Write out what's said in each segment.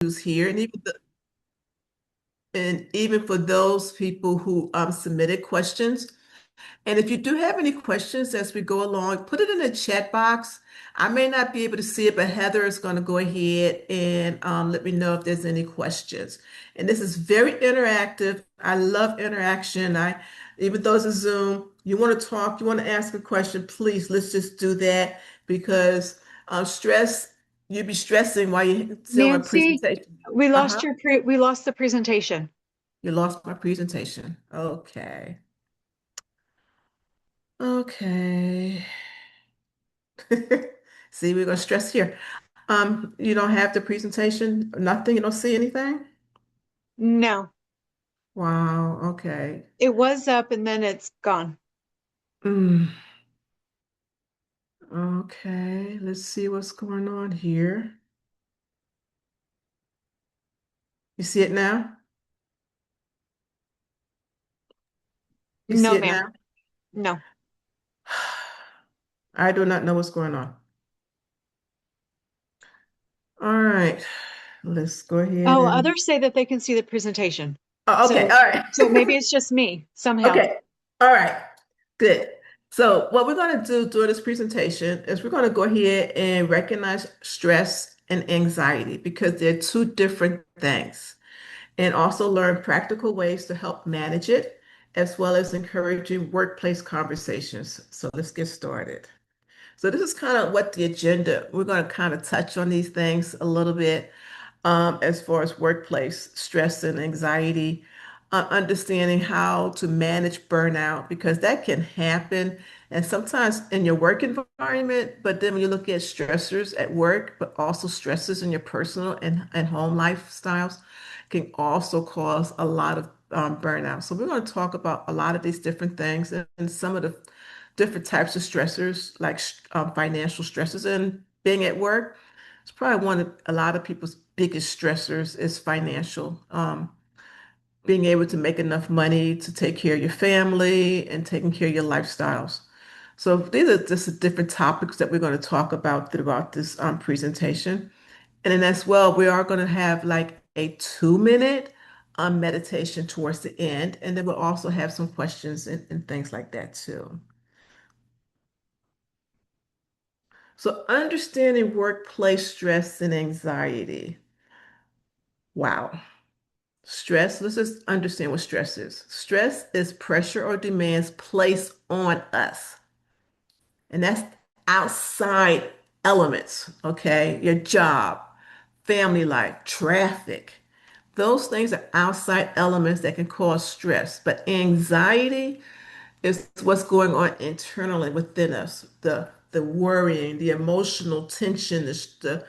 who's here, and even for those people who submitted questions. And if you do have any questions as we go along, put it in the chat box. I may not be able to see it, but Heather is going to go ahead and let me know if there's any questions. And this is very interactive. I love interaction. Even though it's a Zoom, you want to talk, you want to ask a question, please, let's just do that because stress, you'd be stressing while you're doing a Nancy, presentation. we Uh-huh. lost we lost the presentation. You lost my presentation. Okay. Okay. See, we're gonna stress here. You don't have the presentation, nothing, you don't see anything? No, Wow, okay. it was up and then it's gone. Mm, okay, let's see what's going on here. You see it now? You see No, it ma'am. now? No. I do not know what's going on. All right, let's go ahead Oh, and others say that they can see the presentation. oh, okay, So, all right. so maybe it's just me somehow. Okay. All right. Good. So what we're going to do during this presentation is we're going to go ahead and recognize stress and anxiety because they're two different things, and also learn practical ways to help manage it, as well as encouraging workplace conversations. So let's get started. So this is kind of what the agenda, we're going to kind of touch on these things a little bit as far as workplace stress and anxiety, understanding how to manage burnout because that can happen. And sometimes in your work environment, but then when you look at stressors at work, but also stresses in your personal and home lifestyles can also cause a lot of burnout. So we're going to talk about a lot of these different things and some of the different types of stressors, like financial stresses and being at work. It's probably one of a lot of people's biggest stressors is financial. Being able to make enough money to take care of your family and taking care of your lifestyles. So these are just the different topics that we're going to talk about throughout this presentation. And then as well, we are going to have like a 2 minute meditation towards the end. And then we'll also have some questions and things like that too. So understanding workplace stress and anxiety. Wow. Stress, let's just understand what stress is. Stress is pressure or demands placed on us. And that's outside elements, okay? Your job, family life, traffic. Those things are outside elements that can cause stress. But anxiety is what's going on internally within us, the worrying, the emotional tension, the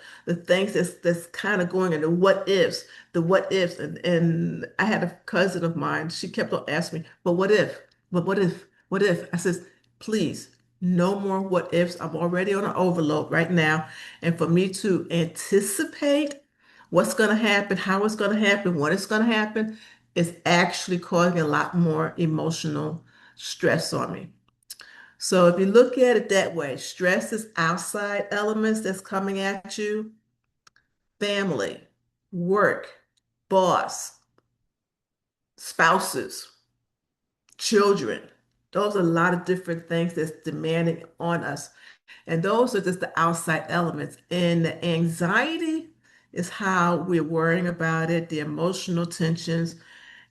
things that's kind of going in the what ifs. And I had a cousin of mine, she kept on asking me, but what if? But what if? What if? I says, please, no more what ifs. I'm already on an overload right now. And for me to anticipate what's going to happen, how it's going to happen, when it's going to happen, is actually causing a lot more emotional stress on me. So if you look at it that way, stress is outside elements that's coming at you, family, work, boss, spouses, children. Those are a lot of different things that's demanding on us. And those are just the outside elements. And the anxiety is how we're worrying about it, the emotional tensions,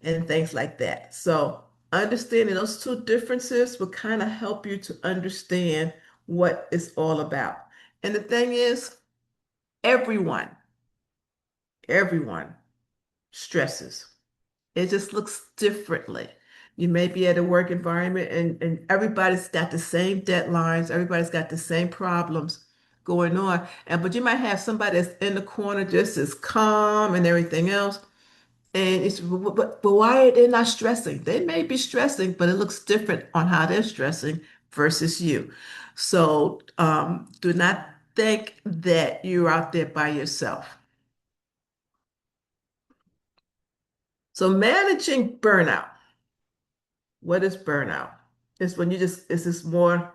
and things like that. So understanding those two differences will kind of help you to understand what it's all about. And the thing is, everyone, everyone stresses. It just looks differently. You may be at a work environment and everybody's got the same deadlines, everybody's got the same problems going on. And but you might have somebody that's in the corner just as calm and everything else. And it's but why are they not stressing? They may be stressing, but it looks different on how they're stressing versus you. So do not think that you're out there by yourself. So managing burnout. What is burnout? It's when it's just more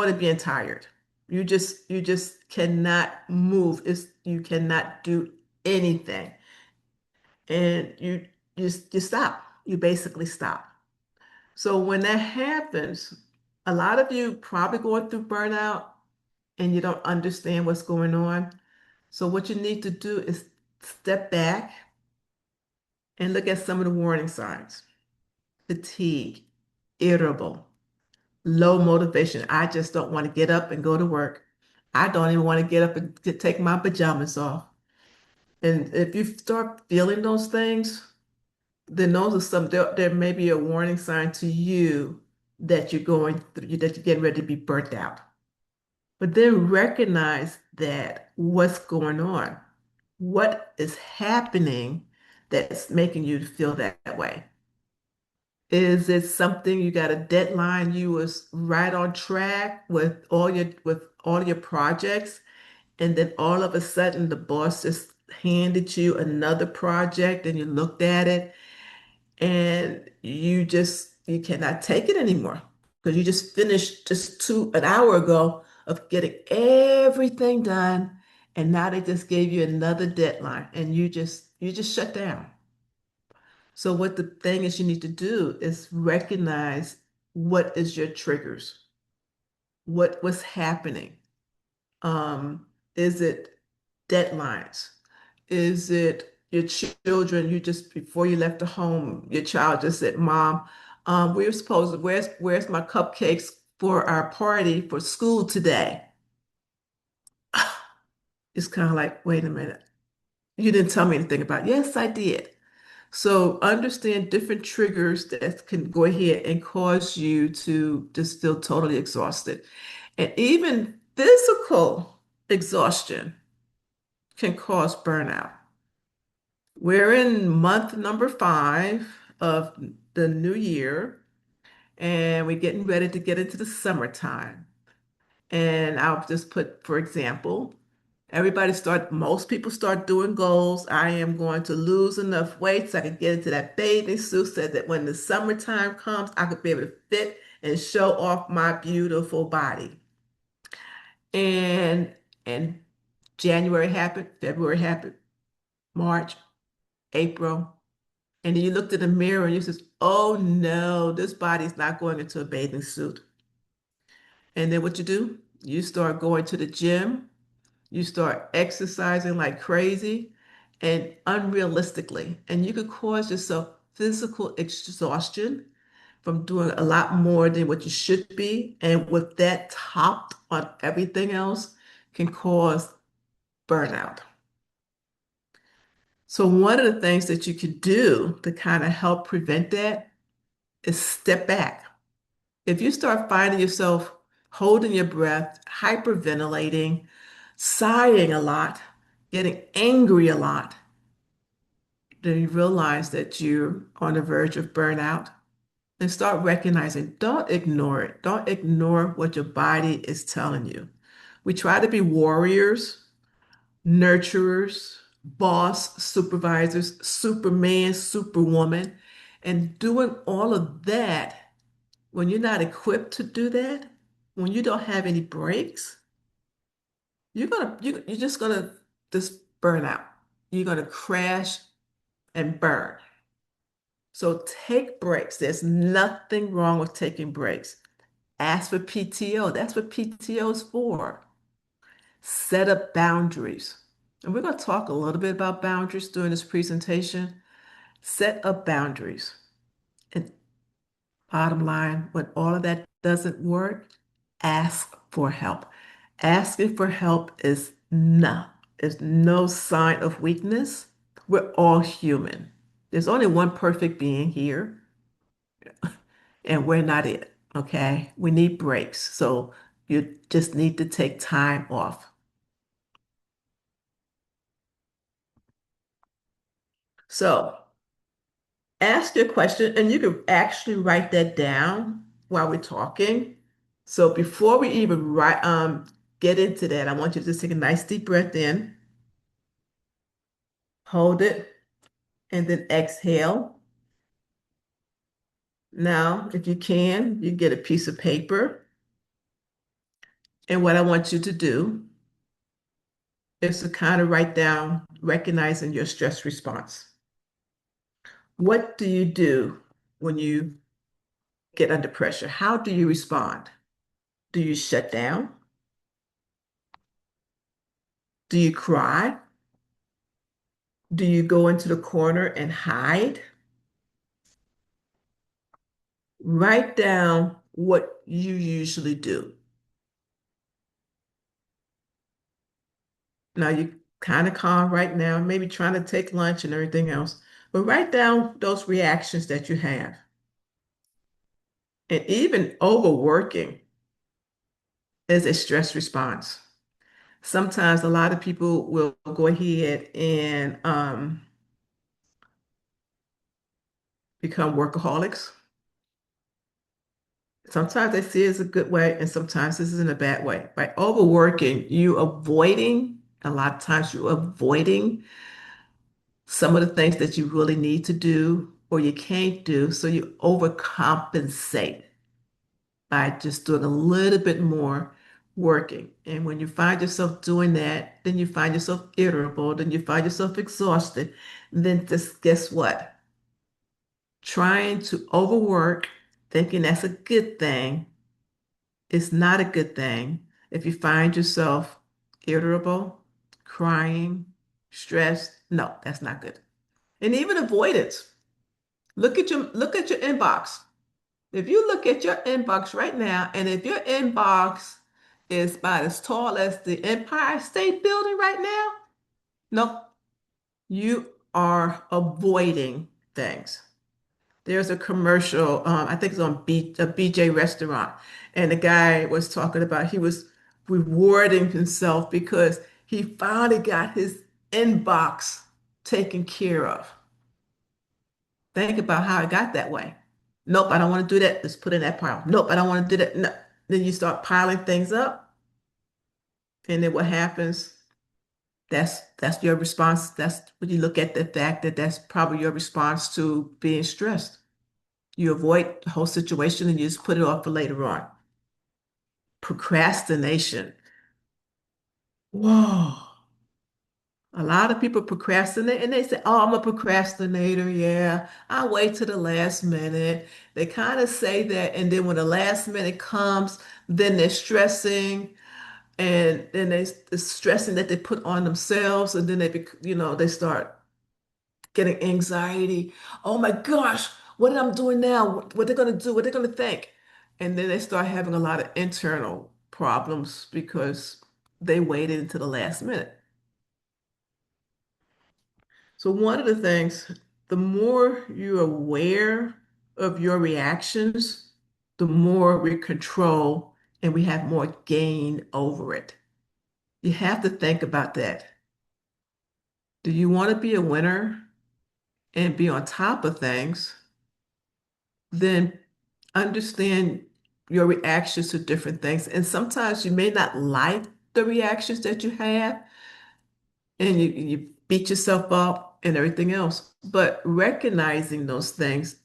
than being tired. You just cannot move. You cannot do anything. And you stop. You basically stop. So when that happens, a lot of you probably going through burnout and you don't understand what's going on. So what you need to do is step back and look at some of the warning signs. Fatigue, irritable, low motivation. I just don't want to get up and go to work. I don't even want to get up and take my pajamas off. And if you start feeling those things, then those are there may be a warning sign to you that you're going through, that you're getting ready to be burnt out. But then recognize that what's going on, what is happening that's making you feel that way. Is it something you got a deadline, you was right on track with all your projects, and then all of a sudden the boss just handed you another project and you looked at it and you cannot take it anymore because you just finished just an hour ago of getting everything done, and now they just gave you another deadline and you just shut down. So what the thing is you need to do is recognize what is your triggers, what's happening. Is it deadlines? Is it your children? You just before you left the home, your child just said, "Mom, we're supposed to, where's my cupcakes for our party for school today?" It's kind of like, wait a minute, you didn't tell me anything about it. Yes, I did. So understand different triggers that can go ahead and cause you to just feel totally exhausted. And even physical exhaustion can cause burnout. We're in month number 5 of the new year, and we're getting ready to get into the summertime. And I'll just put, for example, most people start doing goals. I am going to lose enough weight so I can get into that bathing suit so that when the summertime comes, I could be able to fit and show off my beautiful body. And and January happened, February happened, March, April. And then you looked in the mirror and you says, oh no, this body's not going into a bathing suit. And then what you do? You start going to the gym, you start exercising like crazy and unrealistically. And you could cause yourself physical exhaustion from doing a lot more than what you should be. And with that topped on everything else, can cause burnout. So one of the things that you can do to kind of help prevent that is step back. If you start finding yourself holding your breath, hyperventilating, sighing a lot, getting angry a lot, then you realize that you're on the verge of burnout and start recognizing, don't ignore it. Don't ignore what your body is telling you. We try to be warriors, nurturers, boss, supervisors, superman, superwoman, and doing all of that when you're not equipped to do that, when you don't have any breaks, you're just gonna just burn out. You're gonna crash and burn. So take breaks. There's nothing wrong with taking breaks. Ask for PTO. That's what PTO is for. Set up boundaries. And we're going to talk a little bit about boundaries during this presentation. Set up boundaries. And bottom line, when all of that doesn't work, ask for help. Asking for help is no sign of weakness. We're all human. There's only one perfect being here, and we're not it. Okay? We need breaks. So you just need to take time off. So ask your question, and you can actually write that down while we're talking. So before we even get into that, I want you to just take a nice deep breath in, hold it, and then exhale. Now, if you can, you get a piece of paper. And what I want you to do is to kind of write down recognizing your stress response. What do you do when you get under pressure? How do you respond? Do you shut down? Do you cry? Do you go into the corner and hide? Write down what you usually do. Now you kind of calm right now, maybe trying to take lunch and everything else, but write down those reactions that you have. And even overworking is a stress response. Sometimes a lot of people will go ahead and become workaholics. Sometimes they see it as a good way, and sometimes this is in a bad way. By overworking, you avoiding, a lot of times you're avoiding some of the things that you really need to do or you can't do. So you overcompensate by just doing a little bit more working. And when you find yourself doing that, then you find yourself irritable, then you find yourself exhausted. Then just guess what? Trying to overwork, thinking that's a good thing, is not a good thing. If you find yourself irritable, crying, stressed, no, that's not good. And even avoidance. Look at your inbox. If you look at your inbox right now, and if your inbox is about as tall as the Empire State Building right now, no, you are avoiding things. There's a commercial, I think it's on a BJ restaurant, and the guy was talking about he was rewarding himself because he finally got his inbox taken care of. Think about how it got that way. Nope, I don't want to do that. Let's put in that pile. Nope, I don't want to do that. No. Then you start piling things up, and then what happens? That's your response. That's when you look at the fact that that's probably your response to being stressed. You avoid the whole situation and you just put it off for later on. Procrastination. Whoa. A lot of people procrastinate and they say, oh, I'm a procrastinator. Yeah, I'll wait till the last minute. They kind of say that. And then when the last minute comes, then they're stressing and then they're stressing that they put on themselves. And then they start getting anxiety. Oh my gosh, what am I doing now? What they're going to do? What they're going to think? And then they start having a lot of internal problems because they waited until the last minute. So one of the things, the more you're aware of your reactions, the more we control and we have more gain over it. You have to think about that. Do you want to be a winner and be on top of things? Then understand your reactions to different things. And sometimes you may not like the reactions that you have, and you beat yourself up and everything else. But recognizing those things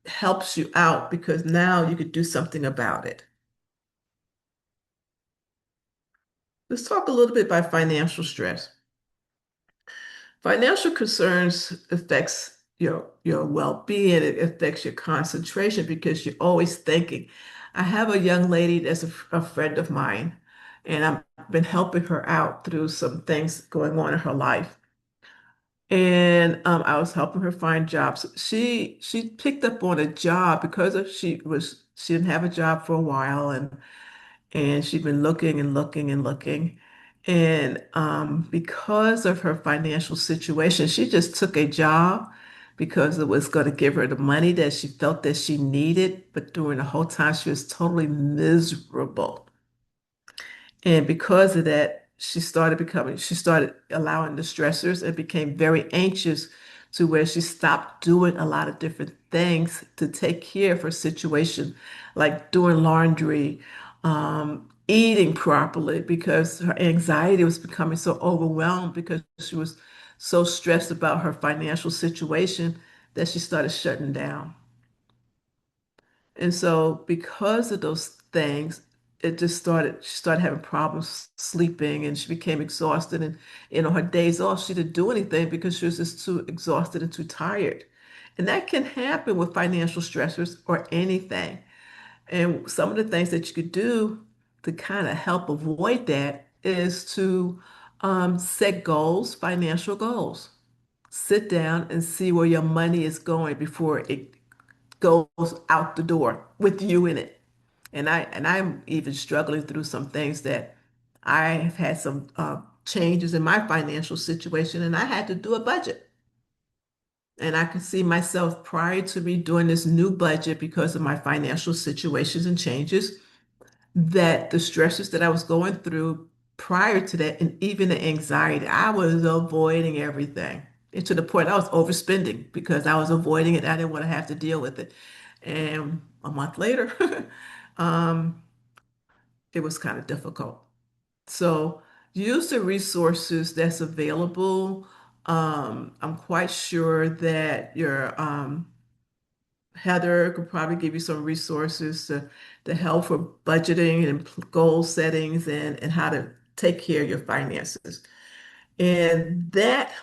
helps you out because now you could do something about it. Let's talk a little bit about financial stress. Financial concerns affects your well-being. It affects your concentration because you're always thinking. I have a young lady that's a friend of mine, and I've been helping her out through some things going on in her life. And I was helping her find jobs. She picked up on a job because she didn't have a job for a while, and she'd been looking and looking and looking. And because of her financial situation, she just took a job because it was going to give her the money that she felt that she needed. But during the whole time, she was totally miserable. And because of that, she started allowing the stressors and became very anxious to where she stopped doing a lot of different things to take care of her situation, like doing laundry, eating properly, because her anxiety was becoming so overwhelmed because she was so stressed about her financial situation that she started shutting down. And so, because of those things, it just she started having problems sleeping and she became exhausted. And, her days off, she didn't do anything because she was just too exhausted and too tired. And that can happen with financial stressors or anything. And some of the things that you could do to kind of help avoid that is to set goals, financial goals. Sit down and see where your money is going before it goes out the door with you in it. And I'm even struggling through some things that I have had some changes in my financial situation, and I had to do a budget. And I could see myself prior to me doing this new budget because of my financial situations and changes, that the stresses that I was going through prior to that, and even the anxiety, I was avoiding everything. And to the point I was overspending because I was avoiding it. I didn't want to have to deal with it. And a month later, um, it was kind of difficult. So use the resources that's available. I'm quite sure that your Heather could probably give you some resources to help for budgeting and goal settings and how to take care of your finances. And that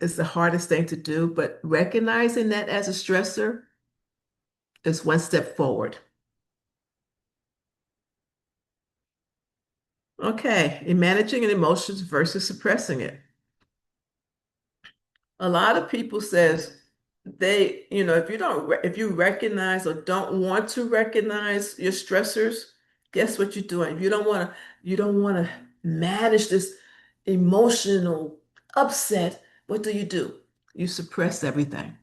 is the hardest thing to do, but recognizing that as a stressor is one step forward. Okay, in managing an emotions versus suppressing it. A lot of people says if you don't if you recognize or don't want to recognize your stressors, guess what you're doing? You don't want to manage this emotional upset. What do? You suppress everything.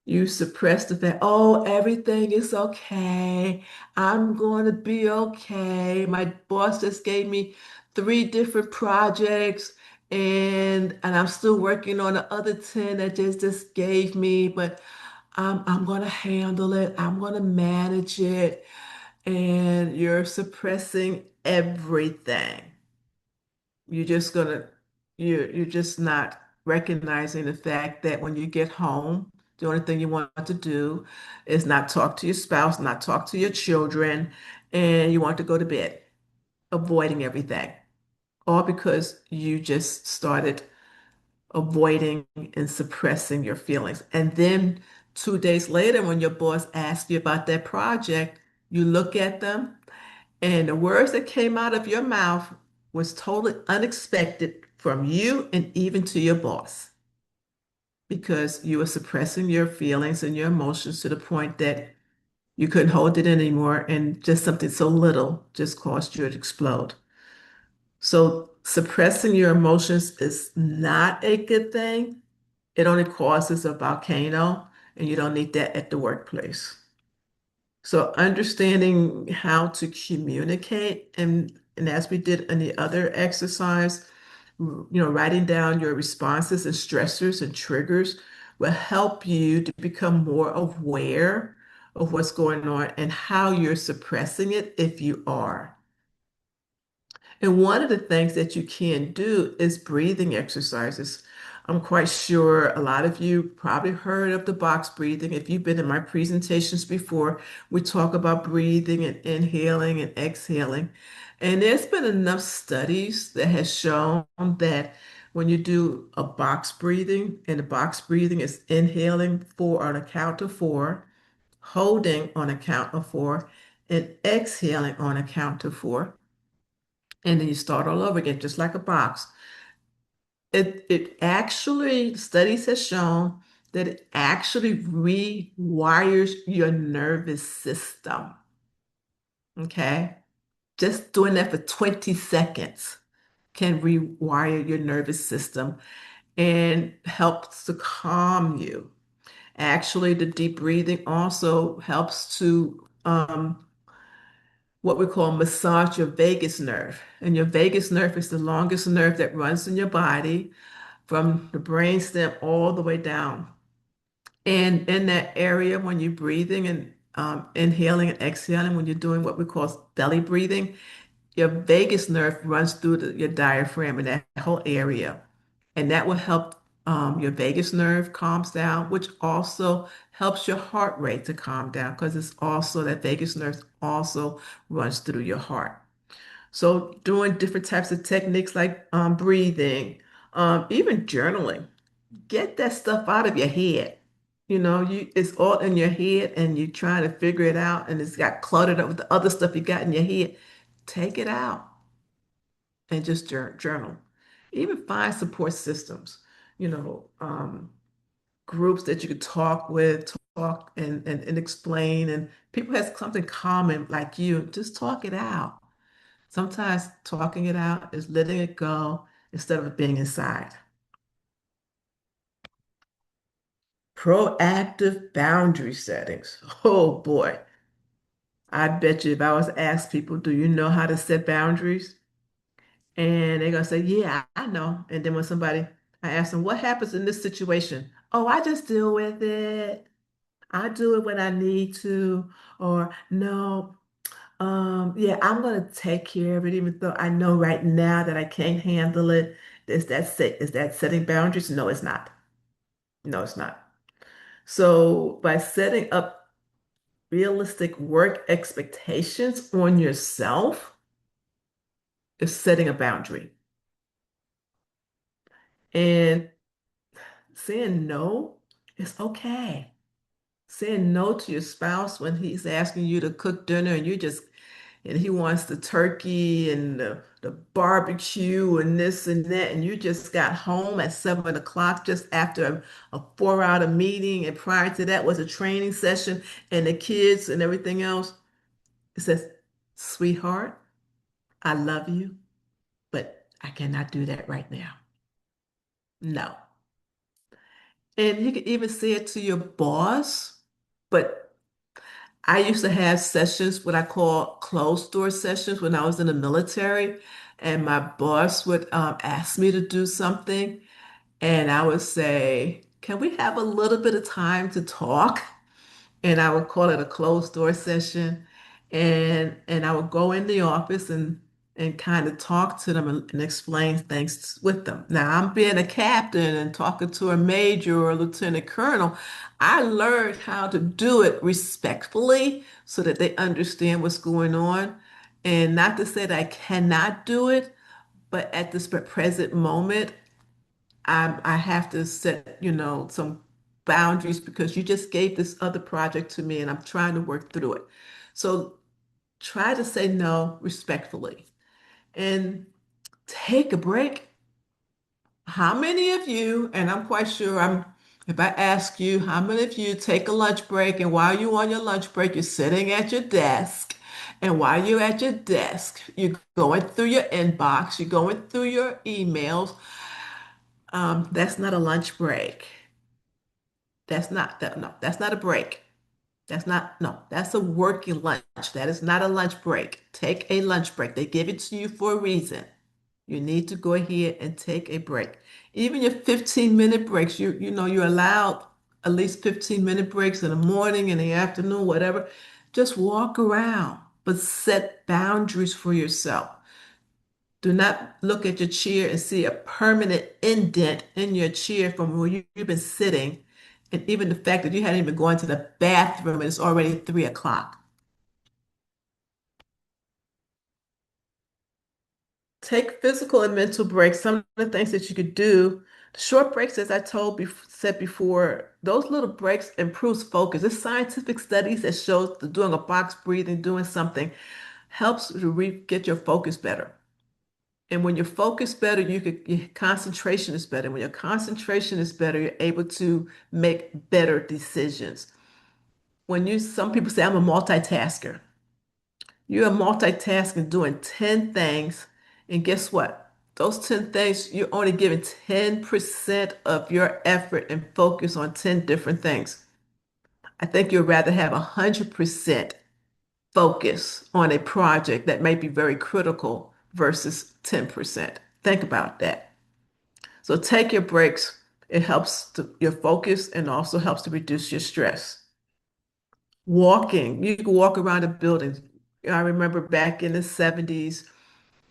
You suppress the fact, oh, everything is okay. I'm going to be okay. My boss just gave me three different projects and I'm still working on the other 10 that just gave me, but I'm going to handle it. I'm going to manage it. And you're suppressing everything. You're just gonna you're just not recognizing the fact that when you get home, the only thing you want to do is not talk to your spouse, not talk to your children, and you want to go to bed, avoiding everything. All because you just started avoiding and suppressing your feelings. And then 2 days later, when your boss asks you about that project, you look at them and the words that came out of your mouth was totally unexpected from you and even to your boss because you were suppressing your feelings and your emotions to the point that you couldn't hold it anymore, and just something so little just caused you to explode. So suppressing your emotions is not a good thing. It only causes a volcano, and you don't need that at the workplace. So understanding how to communicate and as we did in the other exercise, writing down your responses and stressors and triggers will help you to become more aware of what's going on and how you're suppressing it if you are. And one of the things that you can do is breathing exercises. I'm quite sure a lot of you probably heard of the box breathing. If you've been in my presentations before, we talk about breathing and inhaling and exhaling. And there's been enough studies that has shown that when you do a box breathing, and the box breathing is inhaling four on a count of four, holding on a count of four, and exhaling on a count of four, and then you start all over again, just like a box. It actually, studies have shown that it actually rewires your nervous system. Okay. Just doing that for 20 seconds can rewire your nervous system and helps to calm you. Actually, the deep breathing also helps to what we call massage your vagus nerve. And your vagus nerve is the longest nerve that runs in your body from the brainstem all the way down. And in that area, when you're breathing and inhaling and exhaling, when you're doing what we call belly breathing, your vagus nerve runs through your diaphragm in that whole area. And that will help Your vagus nerve calms down, which also helps your heart rate to calm down because it's also that vagus nerve also runs through your heart. So doing different types of techniques like breathing, even journaling, get that stuff out of your head. It's all in your head and you're trying to figure it out and it's got cluttered up with the other stuff you got in your head. Take it out and just journal. Even find support systems, you know, um, groups that you could talk with, talk and explain. And people have something common like you, just talk it out. Sometimes talking it out is letting it go instead of it being inside. Proactive boundary settings. Oh boy. I bet you if I was to ask people, do you know how to set boundaries? And they're gonna say, yeah, I know. And then when I ask them, what happens in this situation? Oh, I just deal with it. I do it when I need to. Or no, yeah, I'm gonna take care of it, even though I know right now that I can't handle it. Is that setting boundaries? No, it's not. No, it's not. So by setting up realistic work expectations on yourself is setting a boundary. And saying no is okay. Saying no to your spouse when he's asking you to cook dinner and he wants the turkey and the barbecue and this and that, and you just got home at 7 o'clock just after a 4 hour meeting, and prior to that was a training session and the kids and everything else. It says, sweetheart, I love you, but I cannot do that right now. No. And you can even say it to your boss, but I used to have sessions, what I call closed door sessions when I was in the military, and my boss would ask me to do something, and I would say, can we have a little bit of time to talk? And I would call it a closed door session. And I would go in the office and kind of talk to them and explain things with them. Now, I'm being a captain and talking to a major or a lieutenant colonel. I learned how to do it respectfully so that they understand what's going on. And not to say that I cannot do it, but at this present moment, I have to set, some boundaries because you just gave this other project to me and I'm trying to work through it. So try to say no respectfully and take a break. How many of you, and I'm quite sure if I ask you, how many of you take a lunch break and while you're on your lunch break, you're sitting at your desk, and while you're at your desk, you're going through your inbox, you're going through your emails. That's not a lunch break. That's not that. No, that's not a break. That's not, no, that's a working lunch. That is not a lunch break. Take a lunch break. They give it to you for a reason. You need to go ahead and take a break. Even your 15-minute breaks, you're allowed at least 15-minute breaks in the morning, in the afternoon, whatever. Just walk around, but set boundaries for yourself. Do not look at your chair and see a permanent indent in your chair from where you've been sitting. And even the fact that you hadn't even gone to the bathroom and it's already 3 o'clock. Take physical and mental breaks. Some of the things that you could do, short breaks, as I said before, those little breaks improves focus. There's scientific studies that shows that doing a box breathing, doing something helps to get your focus better. And when you're focused better, your concentration is better. When your concentration is better, you're able to make better decisions. Some people say I'm a multitasker. You're multitasking, doing 10 things, and guess what? Those 10 things, you're only giving 10% of your effort and focus on 10 different things. I think you'd rather have 100% focus on a project that may be very critical versus 10%. Think about that. So take your breaks. It helps your focus and also helps to reduce your stress. Walking, you can walk around a building. I remember back in the 70s,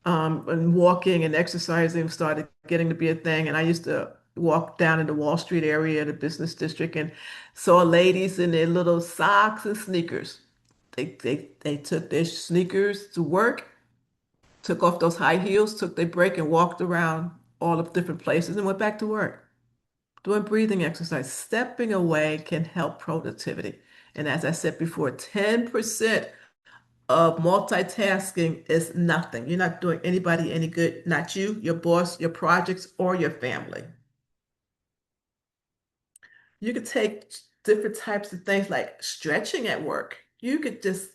when walking and exercising started getting to be a thing, and I used to walked down in the Wall Street area, the business district, and saw ladies in their little socks and sneakers. They took their sneakers to work, took off those high heels, took their break, and walked around all the different places and went back to work. Doing breathing exercise, stepping away can help productivity. And as I said before, 10% of multitasking is nothing. You're not doing anybody any good, not you, your boss, your projects, or your family. You could take different types of things like stretching at work. You could just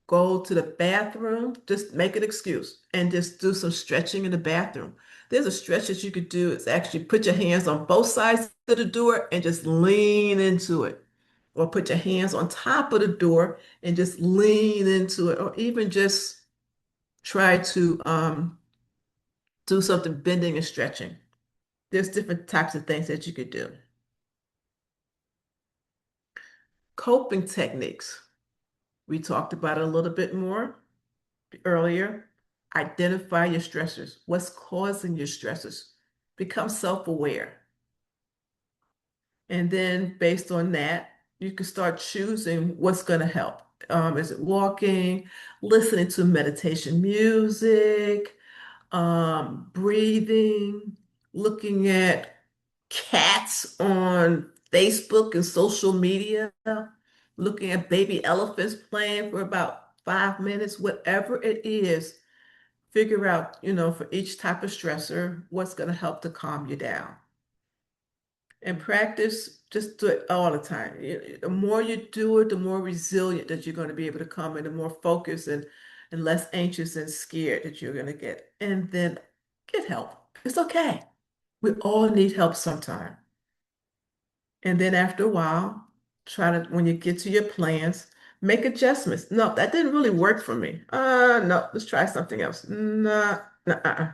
go to the bathroom, just make an excuse and just do some stretching in the bathroom. There's a stretch that you could do. It's actually put your hands on both sides of the door and just lean into it. Or put your hands on top of the door and just lean into it. Or even just try to do something bending and stretching. There's different types of things that you could do. Coping techniques. We talked about it a little bit more earlier. Identify your stressors. What's causing your stressors? Become self-aware. And then based on that, you can start choosing what's going to help. Is it walking, listening to meditation music, breathing, looking at cats on Facebook and social media, looking at baby elephants playing for about 5 minutes, whatever it is, figure out, for each type of stressor, what's going to help to calm you down. And practice, just do it all the time. The more you do it, the more resilient that you're going to be able to come and the more focused and less anxious and scared that you're going to get. And then get help. It's okay. We all need help sometime. And then after a while, try to, when you get to your plans, make adjustments. No, that didn't really work for me. No, let's try something else. No, nah.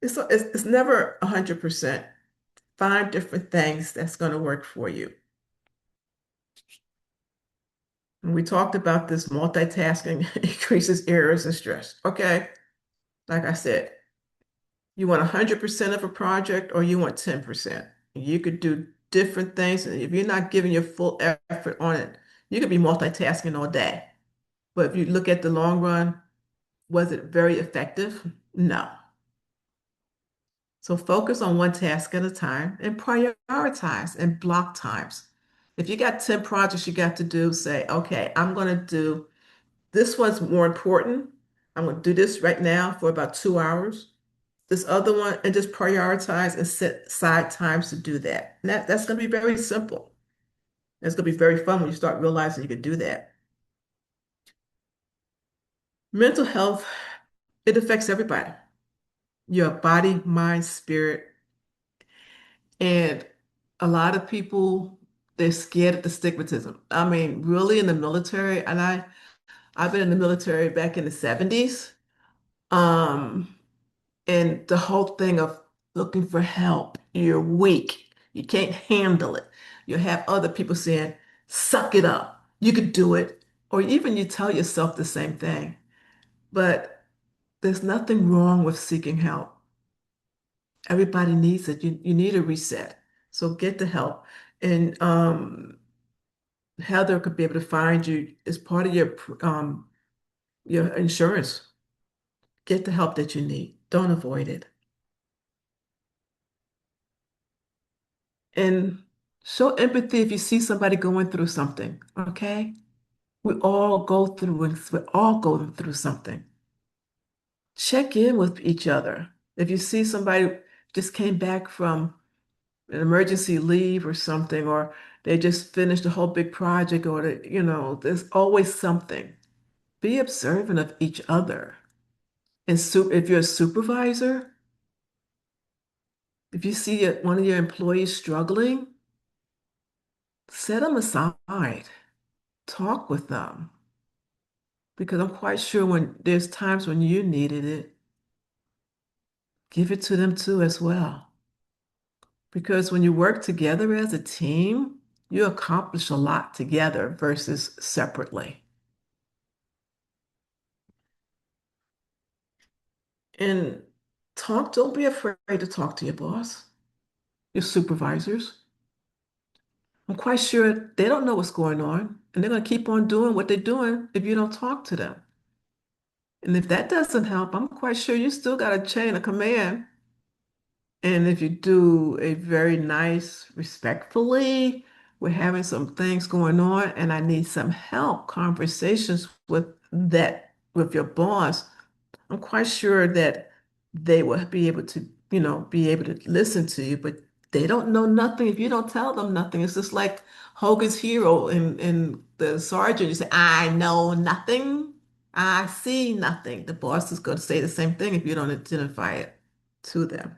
It's never 100%. Find different things that's going to work for you. And we talked about this multitasking increases errors and stress. Okay, like I said, you want 100% of a project or you want 10%. You could do different things. And if you're not giving your full effort on it, you could be multitasking all day. But if you look at the long run, was it very effective? No. So focus on one task at a time and prioritize and block times. If you got 10 projects you got to do, say, okay, I'm going to do this one's more important. I'm going to do this right now for about 2 hours. This other one, and just prioritize and set aside times to do that. And that's going to be very simple. It's going to be very fun when you start realizing you can do that. Mental health, it affects everybody. Your body, mind, spirit. And a lot of people, they're scared of the stigmatism. I mean, really in the military, and I've been in the military back in the 70s. Um, and the whole thing of looking for help, you're weak, you can't handle it. You have other people saying, suck it up, you could do it. Or even you tell yourself the same thing. But there's nothing wrong with seeking help. Everybody needs it. You need a reset. So get the help. And Heather could be able to find you as part of your insurance. Get the help that you need. Don't avoid it. And show empathy if you see somebody going through something, okay? We're all going through something. Check in with each other. If you see somebody just came back from an emergency leave or something, or they just finished a whole big project, or there's always something. Be observant of each other. And if you're a supervisor, if you see one of your employees struggling, set them aside, talk with them. Because I'm quite sure when there's times when you needed it, give it to them too as well. Because when you work together as a team, you accomplish a lot together versus separately. And don't be afraid to talk to your boss. your supervisors. I'm quite sure they don't know what's going on, and they're going to keep on doing what they're doing if you don't talk to them. And if that doesn't help, I'm quite sure you still got a chain of command. And if you do a very nice, respectfully, we're having some things going on, and I need some help, conversations with your boss. I'm quite sure that they will be able to, be able to listen to you, but they don't know nothing if you don't tell them nothing. It's just like Hogan's Hero in the sergeant. You say, I know nothing. I see nothing. The boss is going to say the same thing if you don't identify it to them.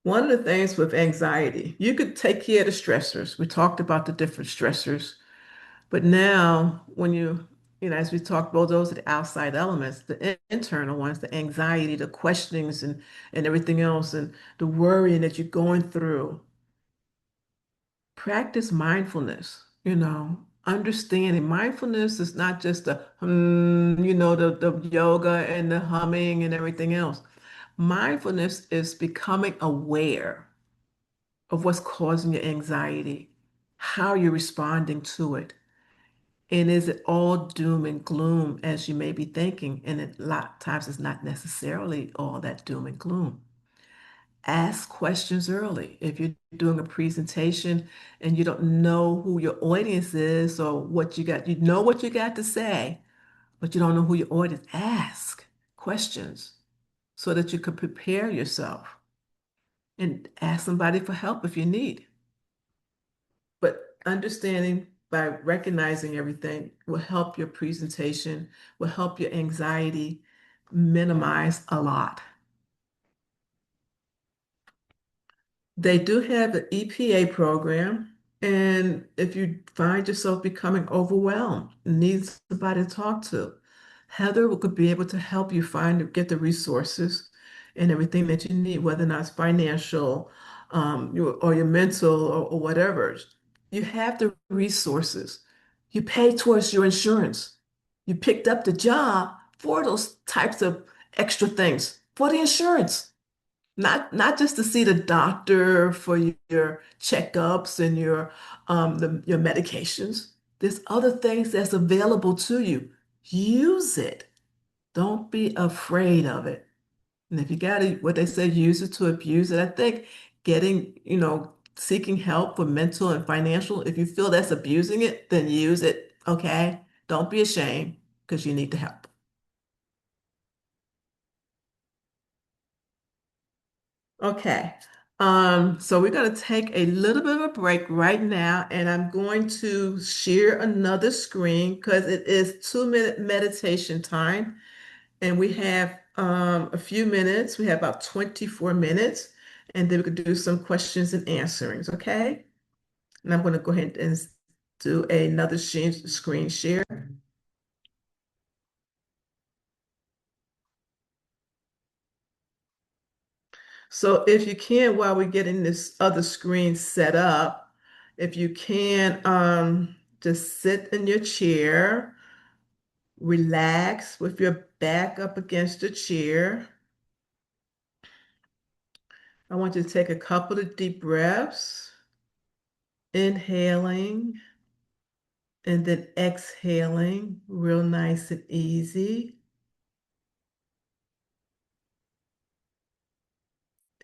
One of the things with anxiety, you could take care of the stressors. We talked about the different stressors. But now, when as we talked about, those are the outside elements, the internal ones, the anxiety, the questionings, and everything else, and the worrying that you're going through. Practice mindfulness, understanding mindfulness is not just the yoga and the humming and everything else. Mindfulness is becoming aware of what's causing your anxiety, how you're responding to it. And is it all doom and gloom as you may be thinking? And a lot of times it's not necessarily all that doom and gloom. Ask questions early. If you're doing a presentation and you don't know who your audience is or what you know what you got to say, but you don't know who your audience, ask questions so that you can prepare yourself and ask somebody for help if you need. But understanding by recognizing everything will help your presentation, will help your anxiety minimize a lot. They do have the EPA program, and if you find yourself becoming overwhelmed, need somebody to talk to, Heather could be able to help you get the resources and everything that you need, whether or not it's financial, or your mental or whatever. You have the resources. You pay towards your insurance. You picked up the job for those types of extra things for the insurance. Not just to see the doctor for your checkups and your medications. There's other things that's available to you. Use it. Don't be afraid of it. And if you got to, what they say, use it to abuse it. I think seeking help for mental and financial, if you feel that's abusing it, then use it. Okay? Don't be ashamed because you need the help. Okay. So we're going to take a little bit of a break right now, and I'm going to share another screen because it is 2-minute meditation time, and we have a few minutes. We have about 24 minutes, and then we could do some questions and answerings. Okay. And I'm going to go ahead and do another screen share. So if you can, while we're getting this other screen set up, if you can just sit in your chair, relax with your back up against the chair. I want you to take a couple of deep breaths, inhaling and then exhaling, real nice and easy.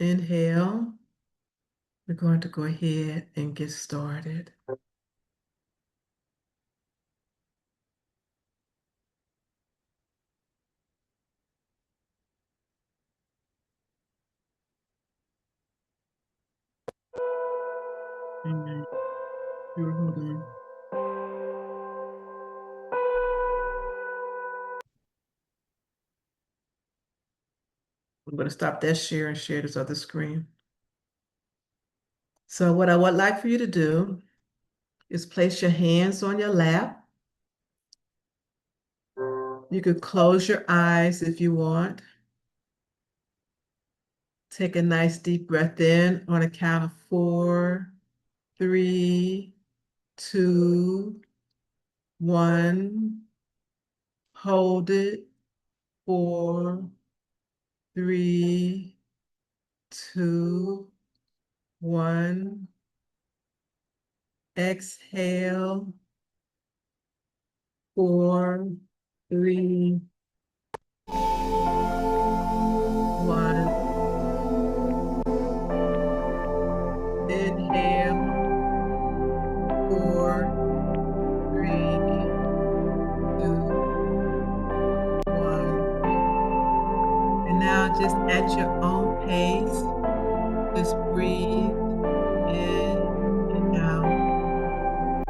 Inhale. We're going to go ahead and get started. Mhm. Sure, hold on. I'm going to stop that share and share this other screen. So what I would like for you to do is place your hands on your lap. You could close your eyes if you want. Take a nice deep breath in on a count of 4, 3, 2, 1. Hold it. 4, Three, two, one. Exhale. Four, three, one. Inhale. Four, three, two, one. And now just at your own pace, just breathe in and out,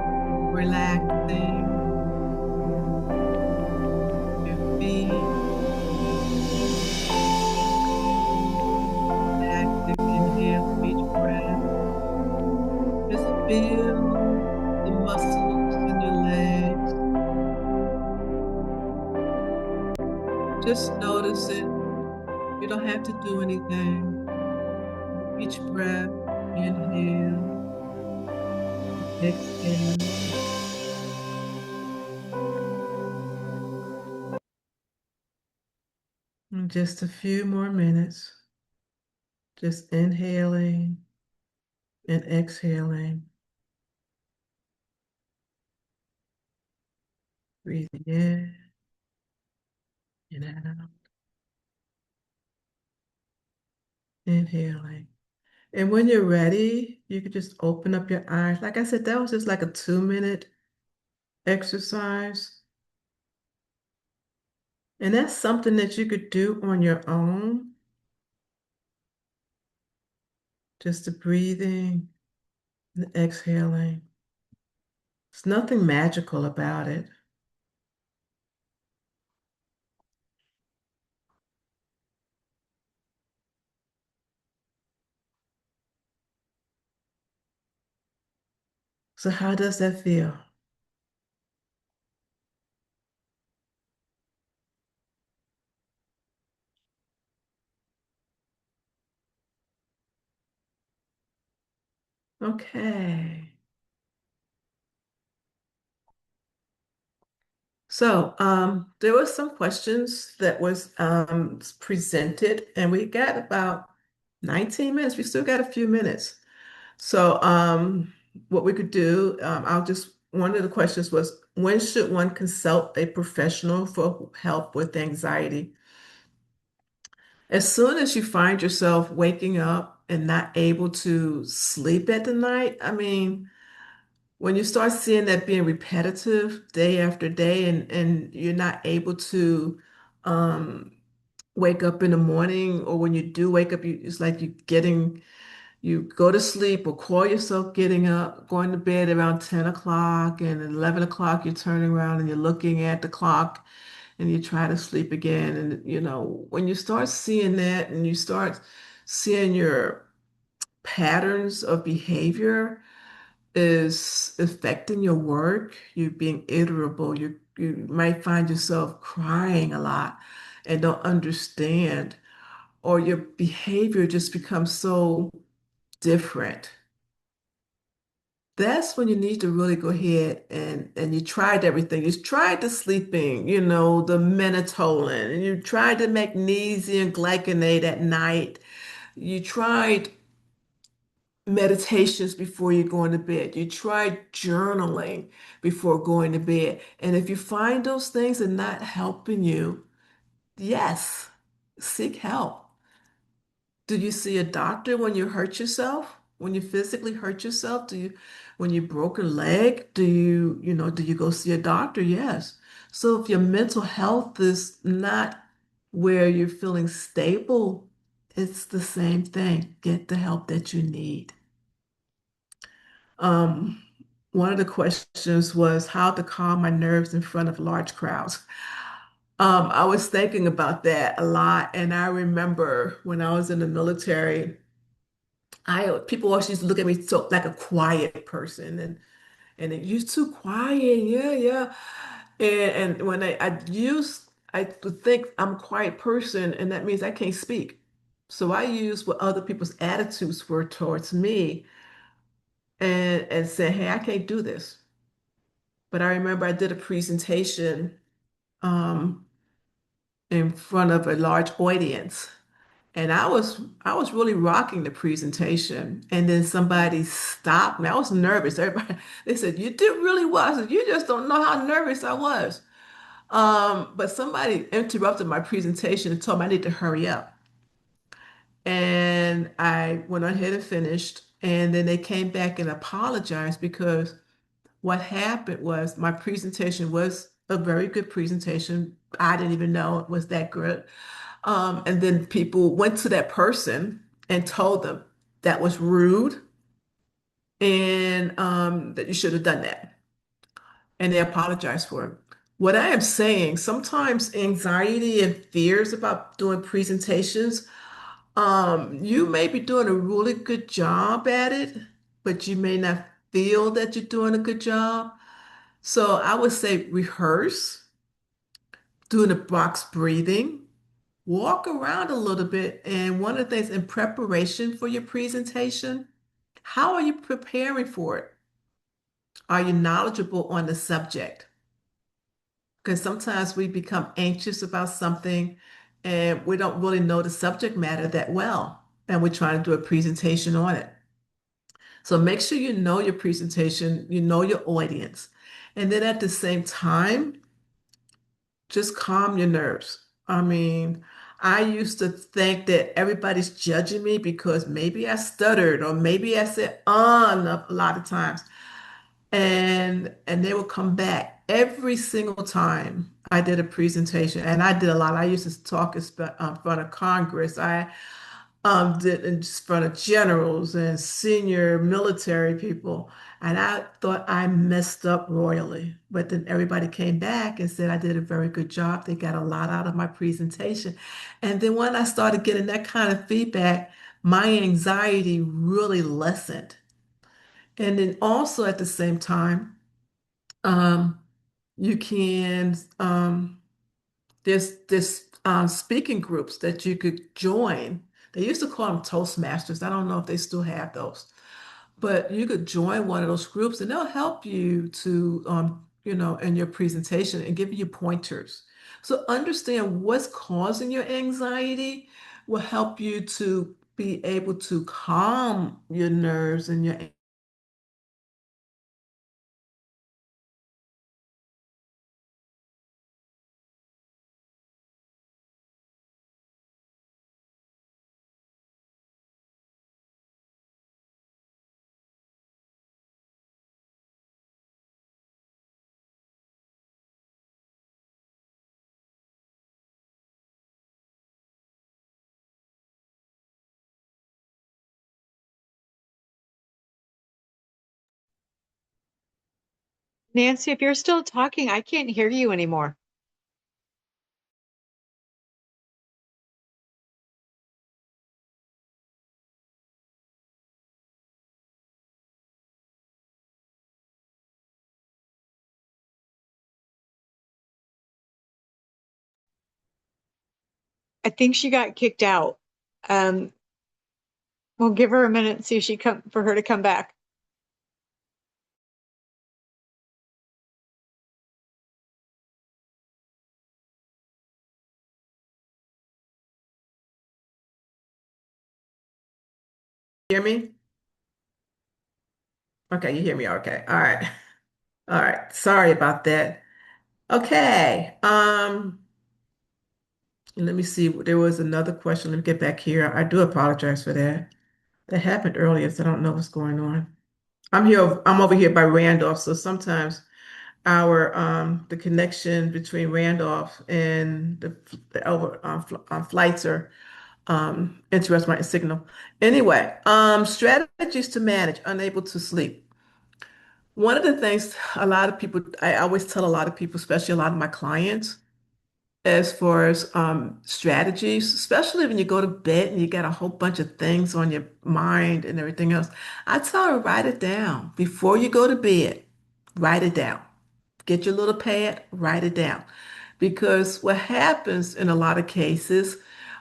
relaxing your feet, active inhale of each breath. Just feel the muscles in your legs. Just notice it. You don't have to do anything. Each breath, inhale, exhale. And just a few more minutes. Just inhaling and exhaling. Breathing in and out. Inhaling. And when you're ready, you could just open up your eyes. Like I said, that was just like a 2-minute exercise. And that's something that you could do on your own. Just the breathing and exhaling. There's nothing magical about it. So how does that feel? Okay. So there were some questions that was presented, and we got about 19 minutes. We still got a few minutes. So what we could do, one of the questions was, when should one consult a professional for help with anxiety? As soon as you find yourself waking up and not able to sleep at the night, I mean, when you start seeing that being repetitive day after day and you're not able to um, wake up in the morning, or when you do wake up, it's like you go to sleep or call yourself getting up, going to bed around 10 o'clock, and at 11 o'clock you're turning around and you're looking at the clock and you try to sleep again. And, when you start seeing that and you start seeing your patterns of behavior is affecting your work, you're being irritable, you might find yourself crying a lot and don't understand, or your behavior just becomes so different. That's when you need to really go ahead and you tried everything. You tried the sleeping, the melatonin, and you tried the magnesium glycinate at night. You tried meditations before you're going to bed. You try journaling before going to bed. And if you find those things are not helping you, yes, seek help. Do you see a doctor when you hurt yourself? When you physically hurt yourself? When you broke a leg, do you go see a doctor? Yes. So if your mental health is not where you're feeling stable, it's the same thing. Get the help that you need. Um, One of the questions was how to calm my nerves in front of large crowds. I was thinking about that a lot, and I remember when I was in the military, I people always used to look at me so like a quiet person, and you're too quiet, yeah, yeah. And when I would think I'm a quiet person, and that means I can't speak. So I use what other people's attitudes were towards me, and say, hey, I can't do this. But I remember I did a presentation um, in front of a large audience. And I was really rocking the presentation. And then somebody stopped me. I was nervous. Everybody, they said, "You did really well." I said, "You just don't know how nervous I was." But somebody interrupted my presentation and told me I need to hurry up. And I went ahead and finished. And then they came back and apologized because what happened was my presentation was a very good presentation. I didn't even know it was that good. And then people went to that person and told them that was rude and that you should have done that. And they apologized for it. What I am saying, sometimes anxiety and fears about doing presentations, you may be doing a really good job at it, but you may not feel that you're doing a good job. So I would say rehearse, doing the box breathing, walk around a little bit. And one of the things in preparation for your presentation, how are you preparing for it? Are you knowledgeable on the subject? Because sometimes we become anxious about something and we don't really know the subject matter that well. And we're trying to do a presentation on it. So make sure you know your presentation, you know your audience. And then at the same time, just calm your nerves. I mean, I used to think that everybody's judging me because maybe I stuttered or maybe I said a lot of times. And they would come back every single time I did a presentation. And I did a lot. I used to talk in front of Congress. I did in front of generals and senior military people. And I thought I messed up royally. But then everybody came back and said I did a very good job. They got a lot out of my presentation. And then when I started getting that kind of feedback, my anxiety really lessened. And then also at the same time, um, you can there's speaking groups that you could join. They used to call them Toastmasters. I don't know if they still have those, but you could join one of those groups and they'll help you to, in your presentation and give you pointers. So understand what's causing your anxiety will help you to be able to calm your nerves and your. Nancy, if you're still talking, I can't hear you anymore. I think she got kicked out. Um, we'll give her a minute and see if she come for her to come back. Hear me? Okay, you hear me. Okay. All right. All right. Sorry about that. Okay. Let me see. There was another question. Let me get back here. I do apologize for that. That happened earlier, so I don't know what's going on. I'm over here by Randolph, so sometimes our the connection between Randolph and the over flights are interrupt my signal. Anyway, strategies to manage unable to sleep. One of the things a lot of people, I always tell a lot of people, especially a lot of my clients, as far as strategies, especially when you go to bed and you got a whole bunch of things on your mind and everything else. I tell her, write it down before you go to bed. Write it down. Get your little pad, write it down. Because what happens in a lot of cases,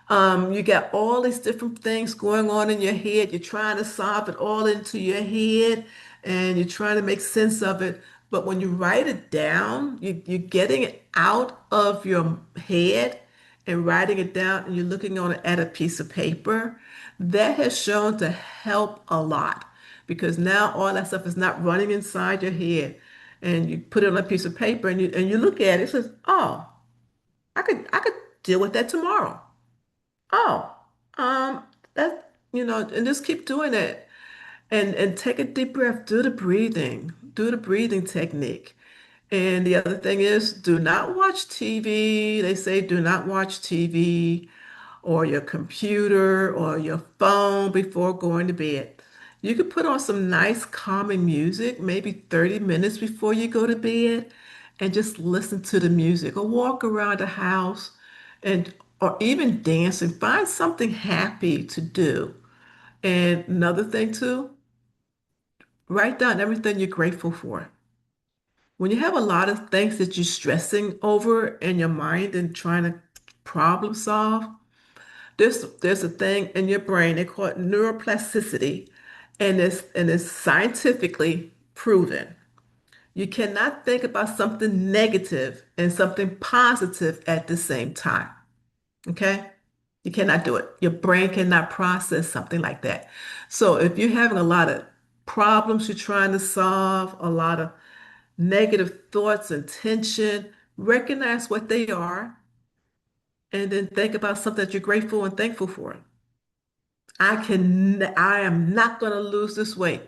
you got all these different things going on in your head. You're trying to solve it all into your head and you're trying to make sense of it. But when you write it down, you're getting it out of your head and writing it down and you're looking on it at a piece of paper, that has shown to help a lot because now all that stuff is not running inside your head. And you put it on a piece of paper and you look at it, it says, oh, I could deal with that tomorrow. Oh, um, that and just keep doing it. And take a deep breath, do the breathing technique. And the other thing is, do not watch TV. They say do not watch TV or your computer or your phone before going to bed. You could put on some nice calming music, maybe 30 minutes before you go to bed, and just listen to the music or walk around the house and or even dance and find something happy to do. And another thing too, write down everything you're grateful for. When you have a lot of things that you're stressing over in your mind and trying to problem solve, there's a thing in your brain they call it neuroplasticity, and it's scientifically proven. You cannot think about something negative and something positive at the same time. Okay? You cannot do it. Your brain cannot process something like that. So if you're having a lot of problems you're trying to solve, a lot of negative thoughts and tension, recognize what they are, and then think about something that you're grateful and thankful for. I am not going to lose this weight.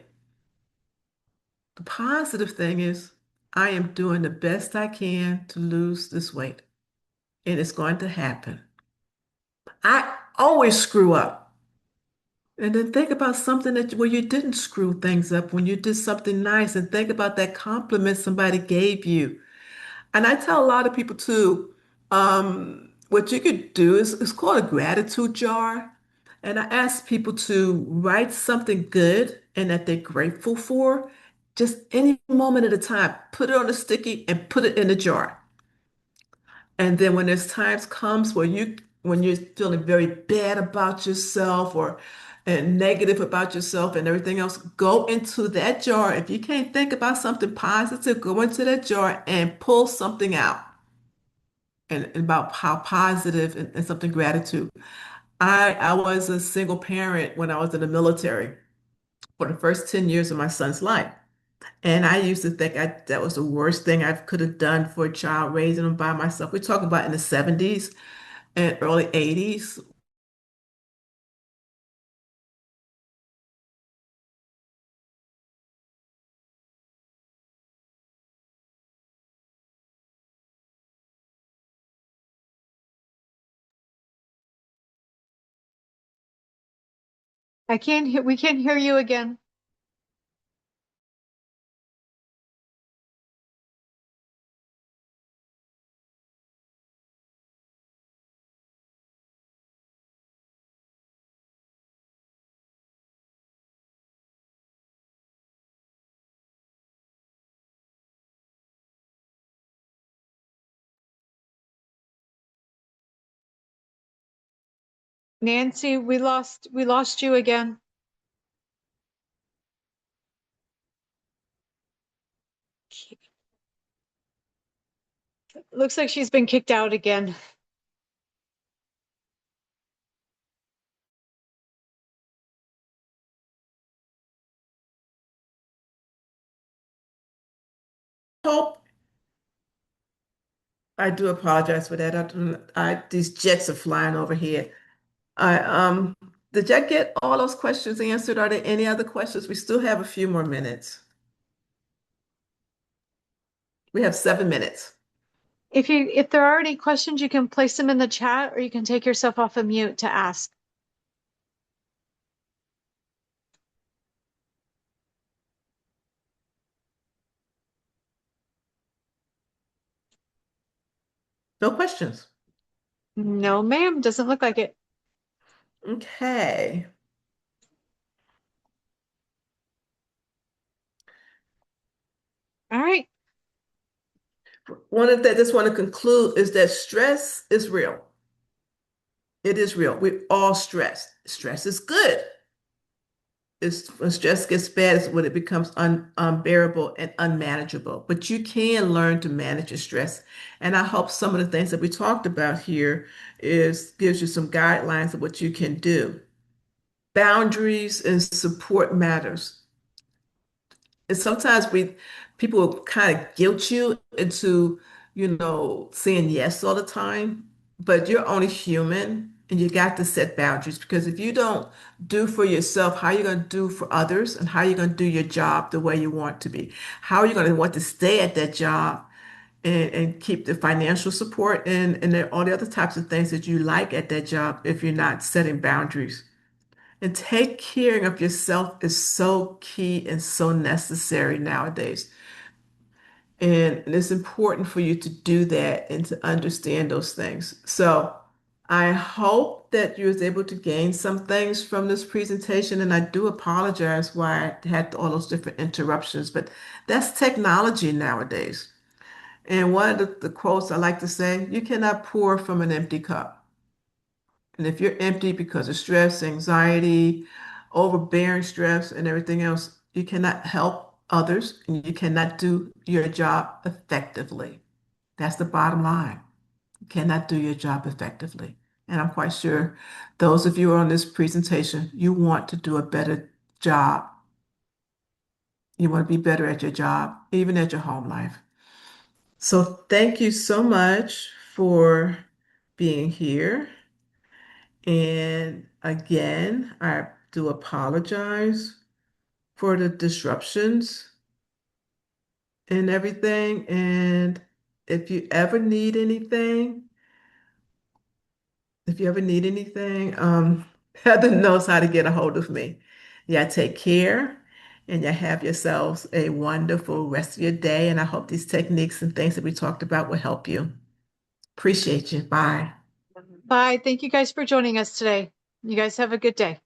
The positive thing is, I am doing the best I can to lose this weight, and it's going to happen. I always screw up. And then think about something that where you didn't screw things up, when you did something nice, and think about that compliment somebody gave you. And I tell a lot of people too, what you could do is it's called a gratitude jar. And I ask people to write something good and that they're grateful for, just any moment at a time. Put it on a sticky and put it in a jar. And then when there's times comes where when you're feeling very bad about yourself or and negative about yourself and everything else, go into that jar. If you can't think about something positive, go into that jar and pull something out and about how positive and something gratitude. I was a single parent when I was in the military for the first 10 years of my son's life. And I used to think that was the worst thing I could have done for a child, raising him by myself. We're talking about in the 70s and early 80s. We can't hear you again. Nancy, we lost you again. Looks like she's been kicked out again. Hope I do apologize for that. These jets are flying over here. I did you get all those questions answered? Are there any other questions? We still have a few more minutes. We have 7 minutes. If there are any questions, you can place them in the chat or you can take yourself off of mute to ask. No questions. No, ma'am, doesn't look like it. Okay. All right. One of that I just want to conclude is that stress is real. It is real. We're all stressed. Stress is good. is when stress gets bad is when it becomes unbearable and unmanageable. But you can learn to manage your stress. And I hope some of the things that we talked about here is gives you some guidelines of what you can do. Boundaries and support matters. And sometimes people will kind of guilt you into, saying yes all the time, but you're only human and you got to set boundaries because if you don't do for yourself, how are you going to do for others and how are you going to do your job the way you want to be? How are you going to want to stay at that job and keep the financial support and all the other types of things that you like at that job if you're not setting boundaries? And take caring of yourself is so key and so necessary nowadays. And it's important for you to do that and to understand those things. So I hope that you was able to gain some things from this presentation. And I do apologize why I had all those different interruptions, but that's technology nowadays. And one of the quotes I like to say, you cannot pour from an empty cup. And if you're empty because of stress, anxiety, overbearing stress, and everything else, you cannot help others and you cannot do your job effectively. That's the bottom line. You cannot do your job effectively. And I'm quite sure those of you who are on this presentation, you want to do a better job. You want to be better at your job, even at your home life. So thank you so much for being here. And again, I do apologize for the disruptions and everything. And if you ever need anything, if you ever need anything, Heather knows how to get a hold of me. Yeah, take care and you have yourselves a wonderful rest of your day. And I hope these techniques and things that we talked about will help you. Appreciate you. Bye. Bye. Thank you guys for joining us today. You guys have a good day.